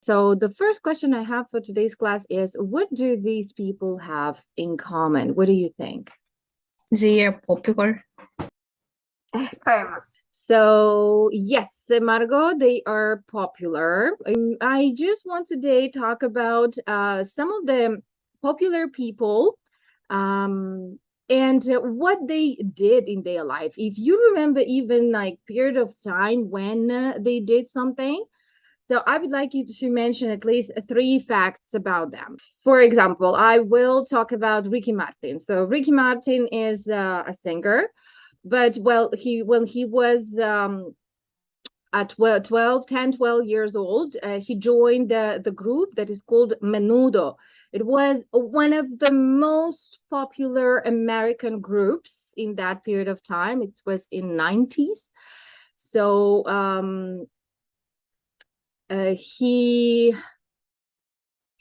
So the first question I have for today's class is, what do these people have in common? What do you think? They are popular. Famous. So yes, Margot, they are popular. I just want today talk about some of the popular people and what they did in their life. If you remember even like period of time when they did something. So I would like you to mention at least 3 facts about them. For example, I will talk about Ricky Martin. So Ricky Martin is a singer, but when he was at 12 years old, he joined the group that is called Menudo. It was one of the most popular American groups in that period of time. It was in 90s. So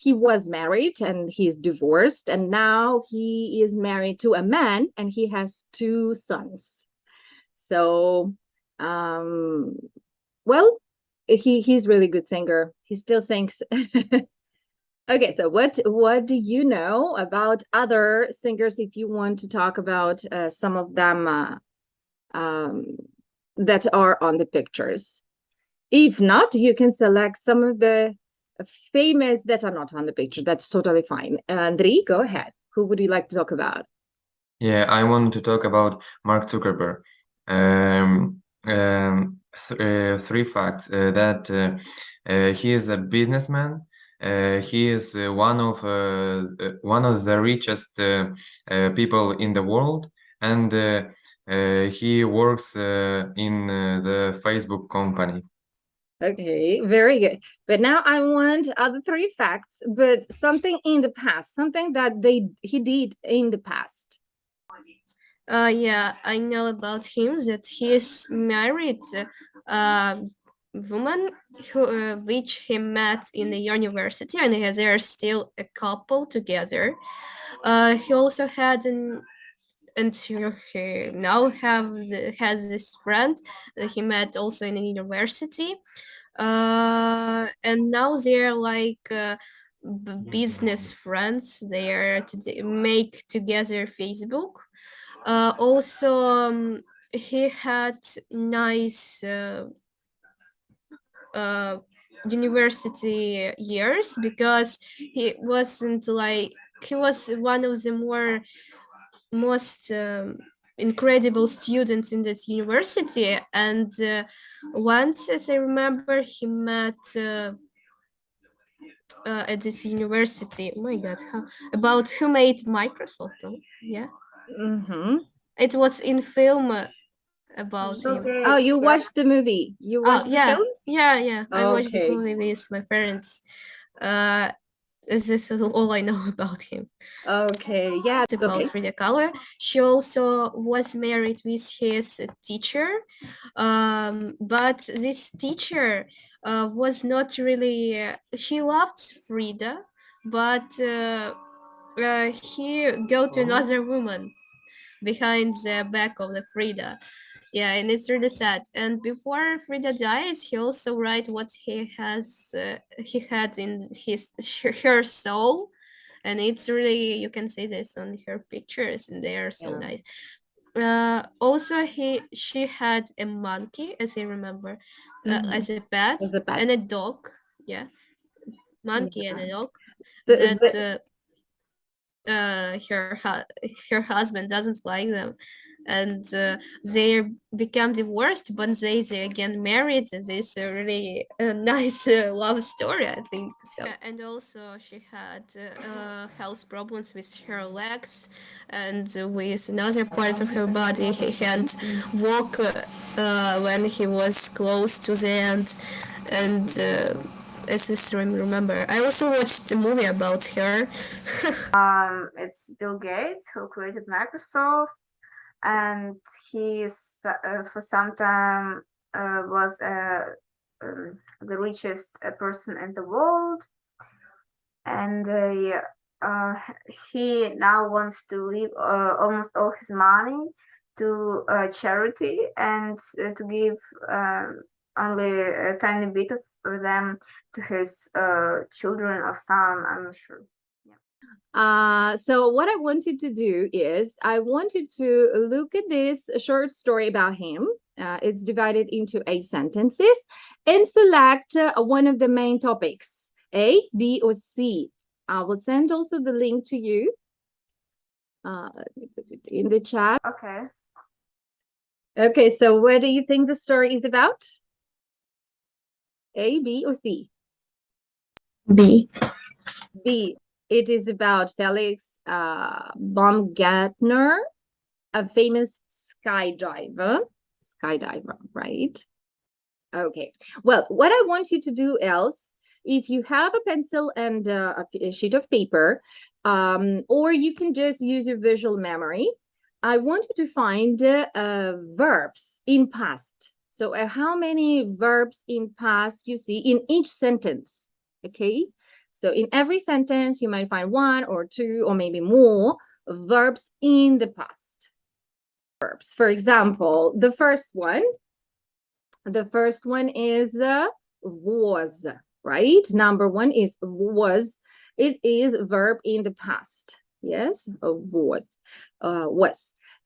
he was married and he's divorced, and now he is married to a man and he has 2 sons. So um well, he's really good singer. He still sings. Okay, so what do you know about other singers if you want to talk about some of them um that are on the pictures? If not, you can select some of the famous that are not on the picture. That's totally fine. Andriy, go ahead. Who would you like to talk about? Yeah, I want to talk about Mark Zuckerberg. Three facts that he is a businessman. He is one of the richest people in the world, and he works in the Facebook company. Okay, very good. But now I want other 3 facts, but something in the past, something that he did in the past. Yeah, I know about him that he is married woman which he met in the university, and they are still a couple together. He also had an until he now has this friend that he met also in the university, and now they're like business friends. They are to make together Facebook. Also, he had nice uh, university years because he was one of the most incredible students in this university. And once, as I remember, he met at this university. Oh my God, about who made Microsoft? Oh, yeah, Mm-hmm. it was in film about him. Oh, you watched the movie. You Oh watched the yeah, film? yeah. I watched this Okay. movie with my parents. Uh, this is all I know about him. Okay. Yeah. It's Okay. about Frida Kahlo. She also was married with his teacher, but this teacher was not really. She loved Frida, but he go to another woman behind the back of the Frida. Yeah, and it's really sad. And before Frida dies, he also write what he had in her soul, and it's really, you can see this on her pictures, and they are so Yeah. nice. Also, she had a monkey, as I remember, as a pet, As a and pet. a dog. Yeah, monkey and Yeah. a dog. The, That the, her husband doesn't like them, and they become divorced, but they again married. This really nice love story, I think so. And also she had health problems with her legs and with another parts of her body. He can't walk when he was close to the end, and as I remember, I also watched a movie about her. It's Bill Gates who created Microsoft, and he's for some time was the richest person in the world, and yeah, he now wants to leave almost all his money to charity and to give only a tiny bit them to his children or son. I'm not sure. So what I want you to do is I want you to look at this short story about him. It's divided into 8 sentences and select one of the main topics, A, B, or C. I will send also the link to you. Let me put it in the chat. Okay. Okay, so what do you think the story is about? A, B, or C? B. B. It is about Felix Baumgartner, a famous skydiver, right? Okay. Well, what I want you to do else, if you have a pencil and a sheet of paper, or you can just use your visual memory, I want you to find verbs in past. So how many verbs in past you see in each sentence, okay? So in every sentence, you might find 1 or 2 or maybe more verbs in the past. Verbs. For example, the first one is was, right? Number 1 is was. It is verb in the past. Yes, was.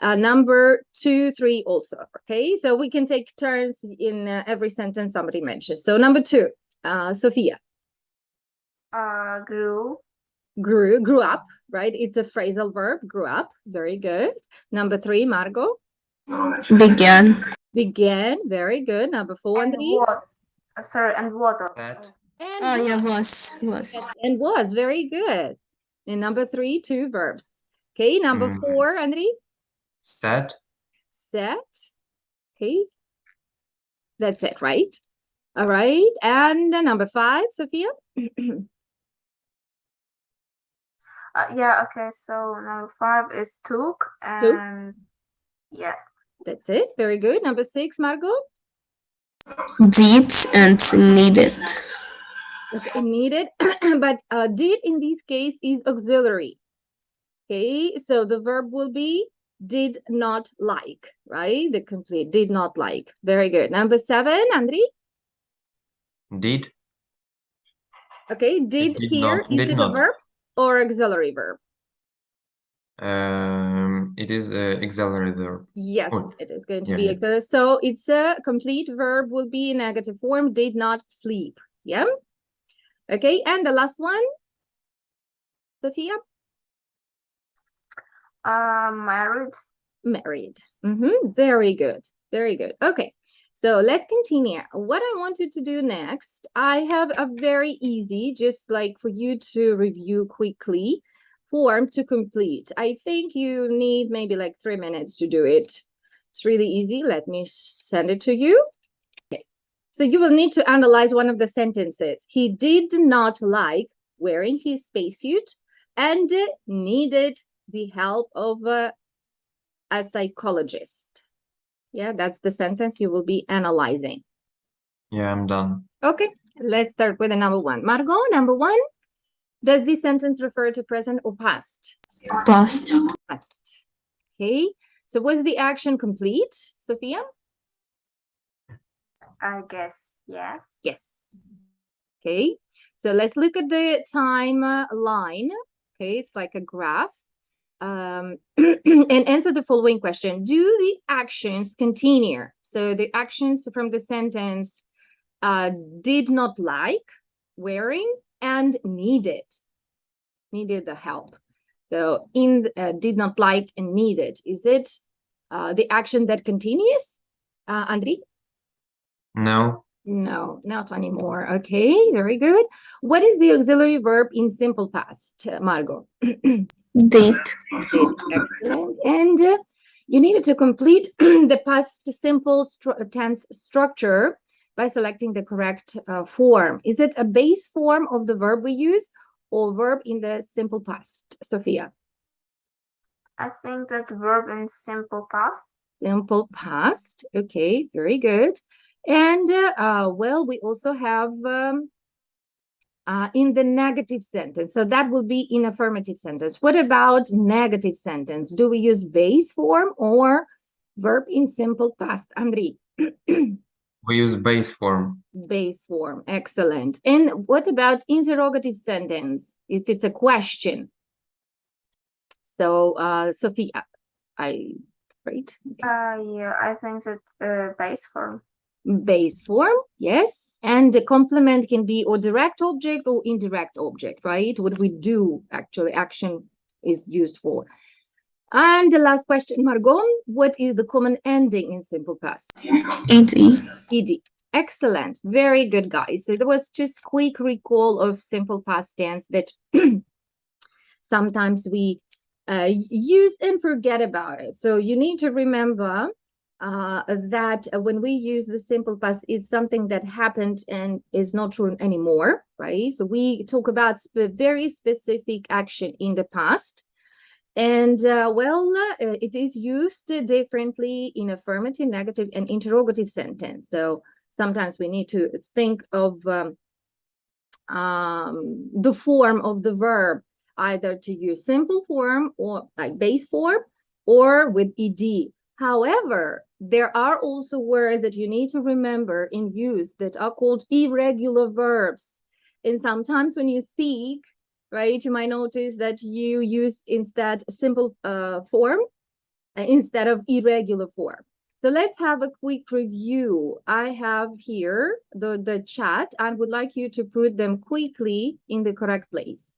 Number 2, 3 also. Okay, so we can take turns in every sentence somebody mentions. So number 2, Sophia. Grew up, right? It's a phrasal verb, grew up. Very good. Number 3, Margot. Began. Very good. Number 4, And Andri. was. Sorry, and was. Oh, yeah, was. And was. Very good. And number 3, 2 verbs. Okay, number 4, Andri. Set. Okay. That's it, right? All right. And number 5, Sophia. Yeah, okay, so number 5 is took, and yeah. That's it. Very good. Number 6, Margot. Did and needed. Okay, needed, but did in this case is auxiliary. Okay, so the verb will be did not like, right? The complete did not like. Very good. Number 7, Andri. Did. Okay, did here, is it a verb or auxiliary verb? It is auxiliary verb. Yes, it is going to be auxiliary. So it's a complete verb will be in negative form, did not sleep. Yeah. Okay, and the last one, Sophia. Married. Very good. Very good. Okay, so let's continue. What I wanted to do next, I have a very easy, just like for you to review quickly, form to complete. I think you need maybe like 3 minutes to do it. It's really easy. Let me send it to you. Okay. So you will need to analyze one of the sentences. He did not like wearing his spacesuit and needed the help of a psychologist. Yeah, that's the sentence you will be analyzing. Yeah, I'm done. Okay, let's start with the number 1. Margot, number 1. Does this sentence refer to present or past? Past. Past. Okay, so was the action complete, Sophia? I guess, yes. Yes. Okay, so let's look at the timeline. Okay, it's like a graph. And answer the following question. Do the actions continue? So the actions from the sentence did not like wearing and needed the help. So in did not like and needed, is it the action that continues, Andri? No. No, not anymore. Okay, very good. What is the auxiliary verb in simple past, Margot? Did. Excellent. And you needed to complete the past simple tense structure by selecting the correct form. Is it a base form of the verb we use or verb in the simple past, Sophia? I think that verb in simple past. Simple past. Okay, very good. And well, we also have in the negative sentence. So that will be in affirmative sentence. What about negative sentence? Do we use base form or verb in simple past, Andri? We use base form. Base form, excellent. And what about interrogative sentence? If it's a question. So, Sophia, right? Yeah, I think that base form. Base form, yes. And the complement can be or direct object or indirect object, right? What we do, actually, action is used for. And the last question, Margot, what is the common ending in simple past? ed. Ed. Excellent. Very good, guys. So there was just quick recall of simple past tense that sometimes we use and forget about it. So you need to remember that when we use the simple past, it's something that happened and is not true anymore, right? So we talk about very specific action in the past. And it is used differently in affirmative, negative, and interrogative sentence. So sometimes we need to think of the form of the verb, either to use simple form or like base form or with ed. However, there are also words that you need to remember in use that are called irregular verbs. And sometimes when you speak, right, you might notice that you use instead simple form instead of irregular form. So let's have a quick review. I have here the chat and would like you to put them quickly in the correct place.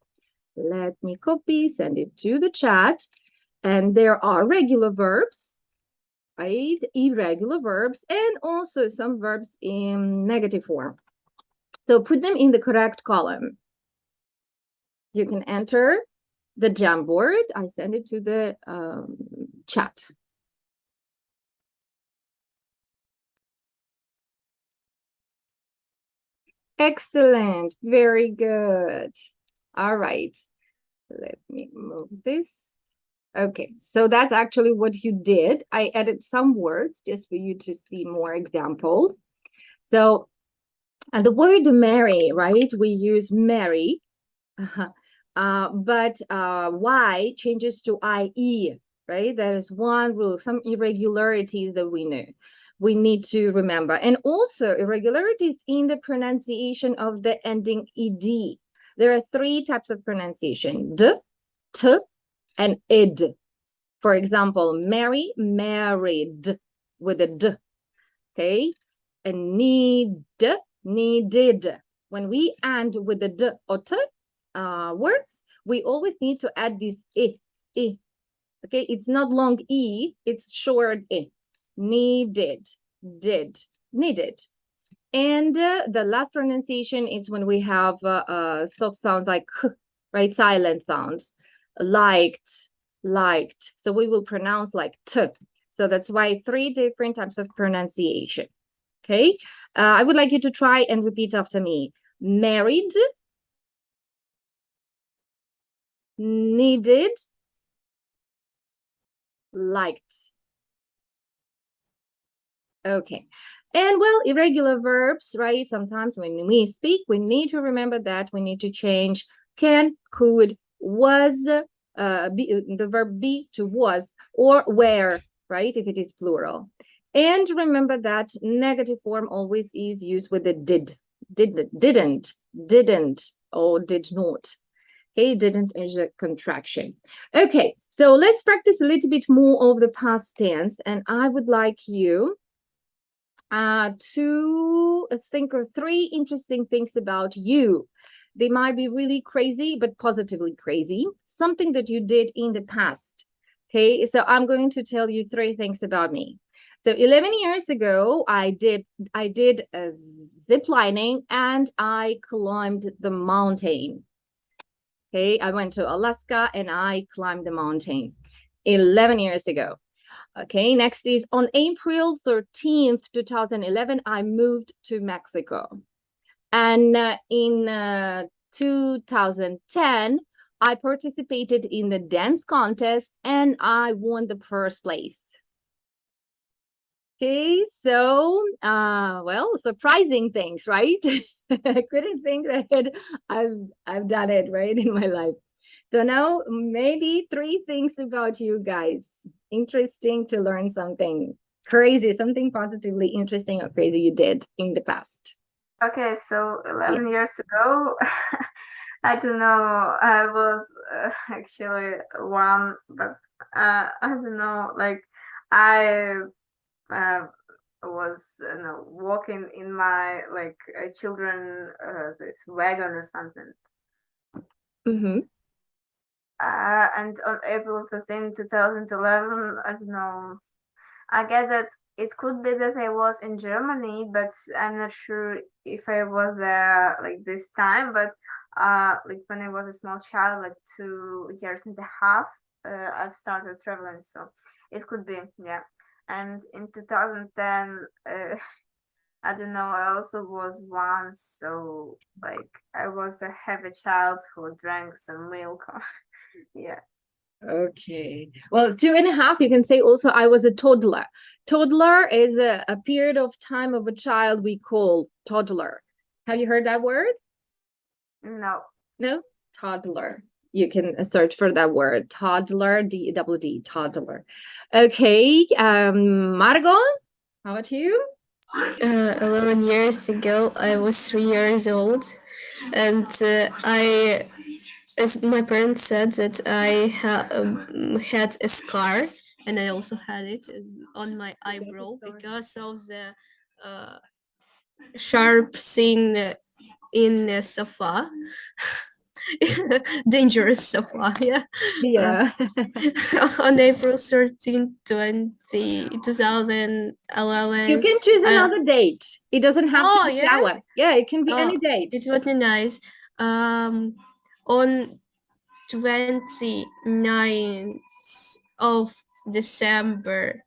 Let me copy, send it to the chat. And there are regular verbs, right? Irregular verbs, and also some verbs in negative form. So put them in the correct column. You can enter the Jamboard. I send it to the chat. Excellent. Very good. All right. Let me move this. Okay, so that's actually what you did. I added some words just for you to see more examples. So, and the word marry, right? We use marry, but Y changes to IE, right? There is one rule, some irregularities that we know. We need to remember. And also irregularities in the pronunciation of the ending ED. There are three types of pronunciation, D, T, and id. For example, marry, married with a D, okay? And need, needed. When we end with the D or T words, we always need to add this I, okay? It's not long E, it's short I. Needed, did, needed. And the last pronunciation is when we have soft sounds like K, right? Silent sounds. Liked, liked. So we will pronounce like T. So that's why three different types of pronunciation. Okay. I would like you to try and repeat after me. Married, needed, liked. Okay. And well, irregular verbs, right? Sometimes when we speak, we need to remember that we need to change can, could, was, the verb be to was, or were, right? If it is plural. And remember that negative form always is used with the didn't, or did not. Okay, didn't is a contraction. Okay, so let's practice a little bit more of the past tense. And I would like you to think of three interesting things about you. They might be really crazy, but positively crazy. Something that you did in the past. Okay, so I'm going to tell you three things about me. So 11 years ago, I did zip lining and I climbed the mountain. Okay, I went to Alaska and I climbed the mountain 11 years ago. Okay, next is on April 13th, 2011, I moved to Mexico. And in 2010, I participated in the dance contest and I won the first place. Okay, so, well, surprising things, right? I couldn't think that I've done it, right, in my life. So now maybe three things about you guys. Interesting to learn something. Crazy, something positively interesting or crazy you did in the past. Okay, so 11 years ago, I don't know, I was actually one, but I don't know, like I uh, was walking in my like children this wagon or something. Mm-hmm. And on April 15, 2011, I don't know. I guess that it could be that I was in Germany, but I'm not sure if I was there like this time. But like when I was a small child, like 2 years and a half, I've started traveling, so it could be, yeah. And in 2010, I don't know, I also was once, so like I was a heavy child who drank some milk. Yeah. Okay. Well, 2.5, you can say also I was a toddler. Toddler is a period of time of a child we call toddler. Have you heard that word? No. No? Toddler. You can search for that word. Toddler, D-double-D, toddler. Okay. Margot, how about you? 11 years ago, I was 3 years old, and as my parents said, that I had a scar, and I also had it on my eyebrow because of the uh, sharp thing in the sofa. Dangerous sofa, yeah. Yeah. On April 13th, 2011. You can choose uh, another date. It doesn't have to oh be that yeah. one. Yeah, it can be any Oh, date. it would be nice. On 29th of December,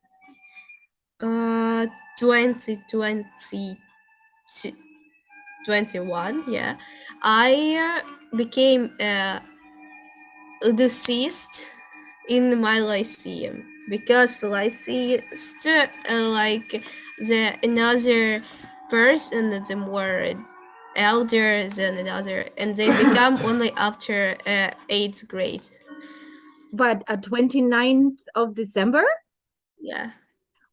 2020, 21, yeah, I became deceased in my lyceum because lyceist like the another person that them were elder than another, and they become only after 8th grade. But 29th of December? Yeah.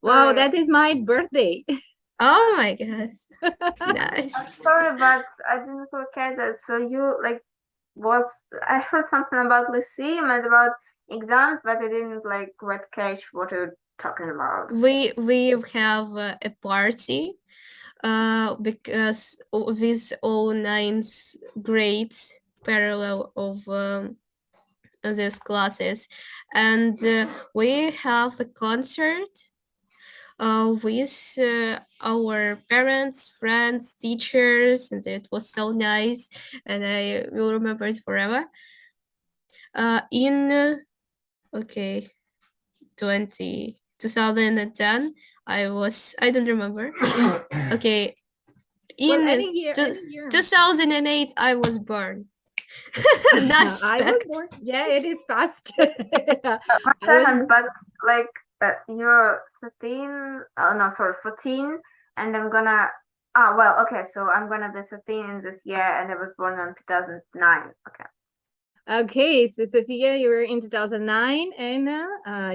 Wow, Sorry, that is my birthday. Oh my god. Nice. sorry, but I didn't look at that. So you like was I heard something about lyceum and about exams, but I didn't like quite catch what you're talking about. We have a party because with all ninth grades parallel of these classes, and we have a concert with our parents, friends, teachers, and it was so nice, and I will remember it forever. In okay, 2010, I don't remember. Okay, Well, in any year, any year. 2008, I was born. Nice I was fact. born. Yeah, it is fast. I One was second, but like you're 13. Oh no, sorry, 14, and I'm gonna. Ah, well, okay, so I'm gonna be 13 in this year, and I was born in 2009. Okay. okay. So Sophia, you were in 2009, and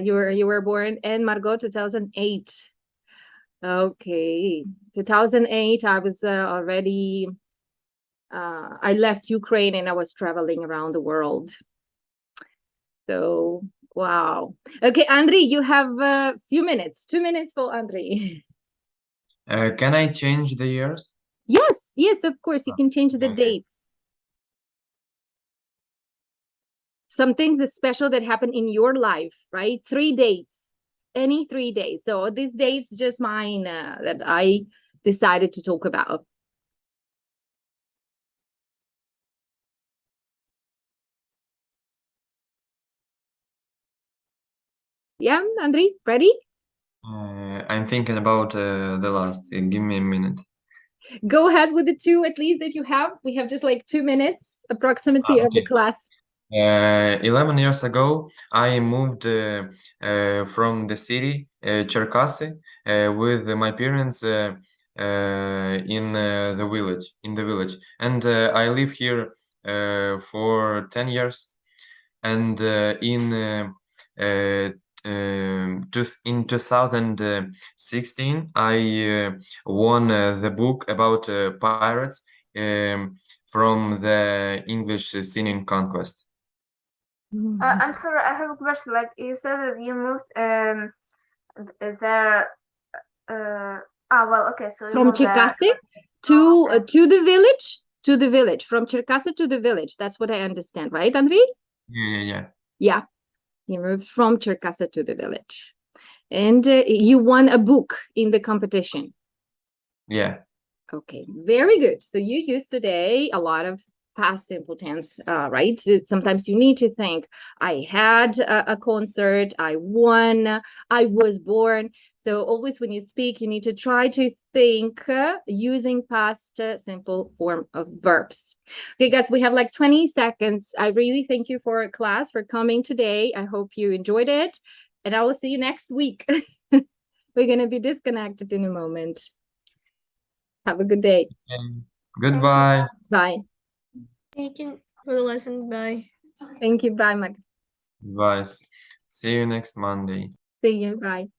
you were born in Margot 2008. Okay, 2008. I was already. I left Ukraine and I was traveling around the world. So wow. Okay, Andri, you have a few minutes. 2 minutes for Andri. Can I change the years? Yes, yes, of course. You can change the Okay. dates. Something that's special that happened in your life, right? 3 dates, any 3 days. So this date's just mine that I decided to talk about. Yeah, Andri, ready? I'm thinking about the last. Give me a minute. Go ahead with the two at least that you have. We have just like 2 minutes approximately of the Okay. class. 11 years ago, I moved from the city, Cherkasy, with my parents in the village. And I live here for 10 years. And in in 2016, I won the book about pirates from the English scene in Conquest. I'm sorry, I have a question. Like you said that you moved there. Well, okay, so you From moved there. Cherkasy to the village, from Cherkasy to the village. That's what I understand, right, Andrei? Yeah. Yeah, you moved from Cherkasy to the village, and you won a book in the competition. Yeah. Okay, very good. So you used today a lot of past simple tense, right? Sometimes you need to think, I had a concert, I won, I was born. So always when you speak, you need to try to think using past simple form of verbs. Okay, guys, we have like 20 seconds. I really thank you for class, for coming today. I hope you enjoyed it. And I will see you next week. We're going to be disconnected in a moment. Have a good day. Goodbye. Bye. Thank you for the lesson. Bye. Thank you. Bye, Mag. Bye. See you next Monday. See you. Bye.